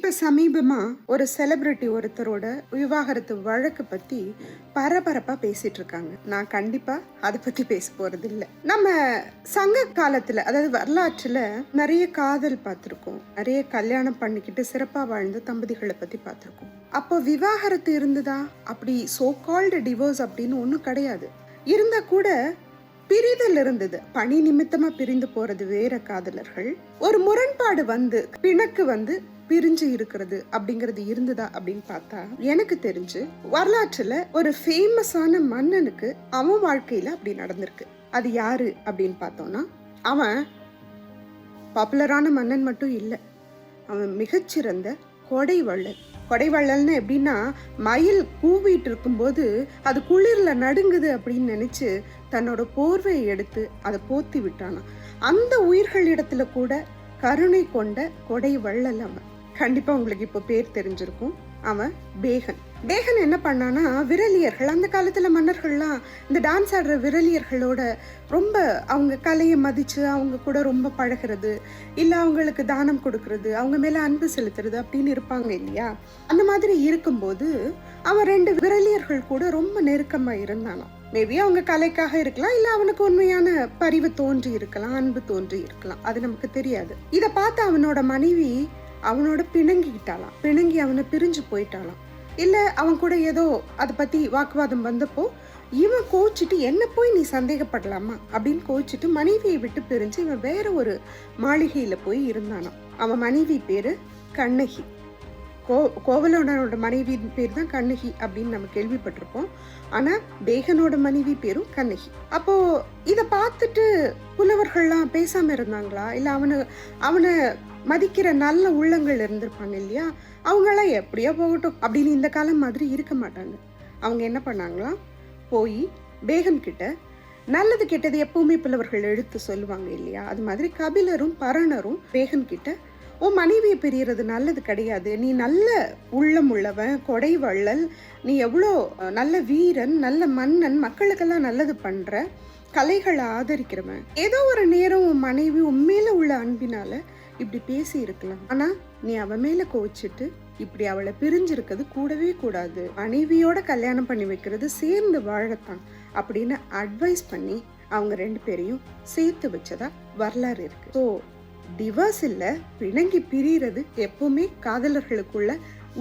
இப்ப சமீபமா ஒரு செலிபிரிட்டி ஒருத்தரோட விவாகரத்து வழக்கு பத்தி பரபரப்பா பேசிட்டு இருக்காங்க. நான் கண்டிப்பா அதை பத்தி பேச போறது இல்ல. நம்ம சங்க காலத்துல, அதாவது வரலாற்றுல நிறைய காதல் பார்த்திருக்கோம், நிறைய கல்யாணம் பண்ணிக்கிட்டு சிறப்பா வாழ்ந்த தம்பதிகளை பத்தி பார்த்திருக்கோம். அப்போ விவாகரத்து இருந்ததா? அப்படி சோ கால்டு டிவோர்ஸ் அப்படின்னு ஒன்றும் கிடையாது. இருந்தா கூட பிரிதல் இருந்தது. பணி நிமித்தமா பிரிந்து போறது வேற காதலர்கள். ஒரு முரண்பாடு வந்து பிணக்கு வந்து பிரிஞ்சு இருக்கிறது அப்படிங்கிறது இருந்ததா அப்படின்னு பார்த்தா, எனக்கு தெரிஞ்சு வரலாற்றுல ஒரு ஃபேமஸான மன்னனுக்கு அவன் வாழ்க்கையில அப்படி நடந்திருக்கு. அது யாரு அப்படின்னு பார்த்தோம்னா, அவன் பாப்புலரான மன்னன் மட்டும் இல்ல, அவன் மிகச்சிறந்த கொடைவள்ளல். கொடைவள்ளல்னு எப்படின்னா, மயில் கூவிட்டு இருக்கும்போது அது குளிர்ல நடுங்குது அப்படின்னு நினைச்சு தன்னோட போர்வையை எடுத்து அதை போத்தி விட்டானா. அந்த உயிர்களிடத்துல கூட கருணை கொண்ட கொடைவள்ளல் அவன். கண்டிப்பா உங்களுக்கு இப்போ பேர் தெரிஞ்சிருக்கும். அவன் பேகன். பேகன் என்ன பண்ணானா, விரலியர்கள், அந்த காலத்துல மன்னர்கள்லாம் இந்த டான்ஸ் ஆடுற விரலியர்களோட ரொம்ப அவங்க கலையை மதிச்சு அவங்க கூட ரொம்ப பழகிறது, இல்ல அவங்களுக்கு தானம் கொடுக்கறது, அவங்க மேல அன்பு செலுத்துறது அப்படின்னு இருப்பாங்க இல்லையா. அந்த மாதிரி இருக்கும்போது அவன் 2 விரலியர்கள் கூட ரொம்ப நெருக்கமா இருந்தானாம். மேபி அவங்க கலைக்காக இருக்கலாம், இல்ல அவனுக்கு உண்மையான பரிவு தோன்றி இருக்கலாம், அன்பு தோன்றி இருக்கலாம், அது நமக்கு தெரியாது. இத பார்த்து அவனோட மனைவி அவனோட பிணங்கிட்டாளாம். பிணங்கி அவனை பிரிஞ்சு போயிட்டாளாம். இல்ல அவன் கூட ஏதோ அதை பத்தி வாக்குவாதம் வந்தப்போ இவன் கோச்சிட்டு, என்ன போய் நீ சந்தேகப்படலாமா அப்படின்னு கோச்சிட்டு மனைவியை விட்டு பிரிஞ்சு இவன் வேற ஒரு மாளிகையில போய் இருந்தானாம். அவன் மனைவி பேரு கண்ணகி. கோவலனோட மனைவி பேர் தான் கண்ணகி அப்படின்னு நம்ம கேள்விப்பட்டிருப்போம். ஆனா பேகனோட மனைவி பேரும் கண்ணகி. அப்போ இத பார்த்துட்டு புலவர்கள்லாம் பேசாம இருந்தாங்களா? இல்ல அவனை மதிக்கிற நல்ல உள்ளங்கள் இருந்திருப்பாங்க இல்லையா, அவங்களாம் எப்படியோ போகட்டும் அப்படின்னு இந்த காலம் மாதிரி இருக்க மாட்டாங்க. அவங்க என்ன பண்ணாங்களா, போய் பேகன் கிட்ட நல்லது கெட்டது எப்பவுமே புலவர்கள் எடுத்து சொல்லுவாங்க இல்லையா, அது மாதிரி கபிலரும் பரணரும் பேகன் கிட்ட, உன் மனைவியை பிரியறது நல்லது கிடையாது, நீ நல்ல உள்ளம் உள்ளவன், கொடைவள்ளல், நீ எவ்வளோ நல்ல வீரன், நல்ல மன்னன், மக்களுக்கெல்லாம் நல்லது பண்ற, கலைகளை ஆதரிக்கிறவன், ஏதோ ஒரு நேரம் உன் மனைவி உண்மையில உள்ள அன்பினால இப்படி பேசி இருக்கலாம், ஆனா நீ அவ மேல கோச்சிட்டு இப்படி அவளை பிரிஞ்சிருக்கிறது கூடவே கூடாது, மனைவியோட கல்யாணம் பண்ணி வைக்கிறது சேர்ந்து வாழத்தான் அப்படின்னு அட்வைஸ் பண்ணி அவங்க 2 பேரையும் சேர்த்து வச்சதா வரலாறு இருக்கு. ஸோ டிவோர்ஸ் இல்ல, பிணங்கி பிரியறது எப்பவுமே காதலர்களுக்குள்ள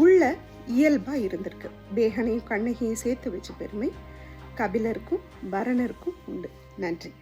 உள்ள இயல்பா இருந்திருக்கு. பேகனையும் கண்ணகியும் சேர்த்து வச்ச பெருமை கபிலருக்கும் பரணருக்கும் உண்டு. நன்றி.